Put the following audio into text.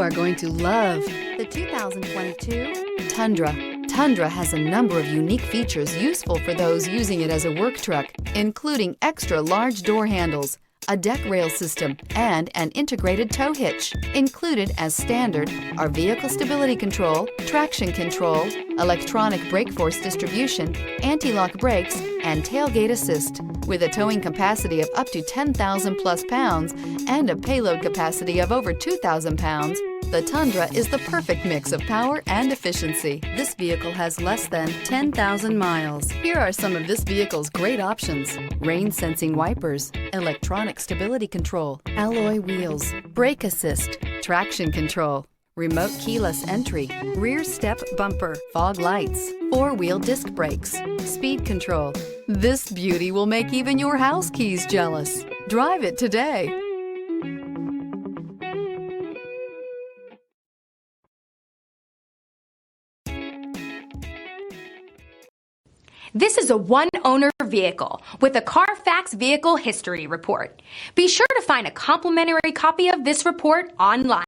are going to love the 2022 Tundra. Tundra has a number of unique features useful for those using it as a work truck, including extra large door handles, a deck rail system, and an integrated tow hitch. Included as standard are vehicle stability control, traction control, electronic brake force distribution, anti-lock brakes, and tailgate assist. With a towing capacity of up to 10,000 plus pounds and a payload capacity of over 2,000 pounds, the Tundra is the perfect mix of power and efficiency. This vehicle has less than 10,000 miles. Here are some of this vehicle's great options: rain-sensing wipers, electronic stability control, alloy wheels, brake assist, traction control, remote keyless entry, rear step bumper, fog lights, four-wheel disc brakes, speed control. This beauty will make even your house keys jealous. Drive it today. This is a one-owner vehicle with a CARFAX Vehicle History Report. Be sure to find a complimentary copy of this report online.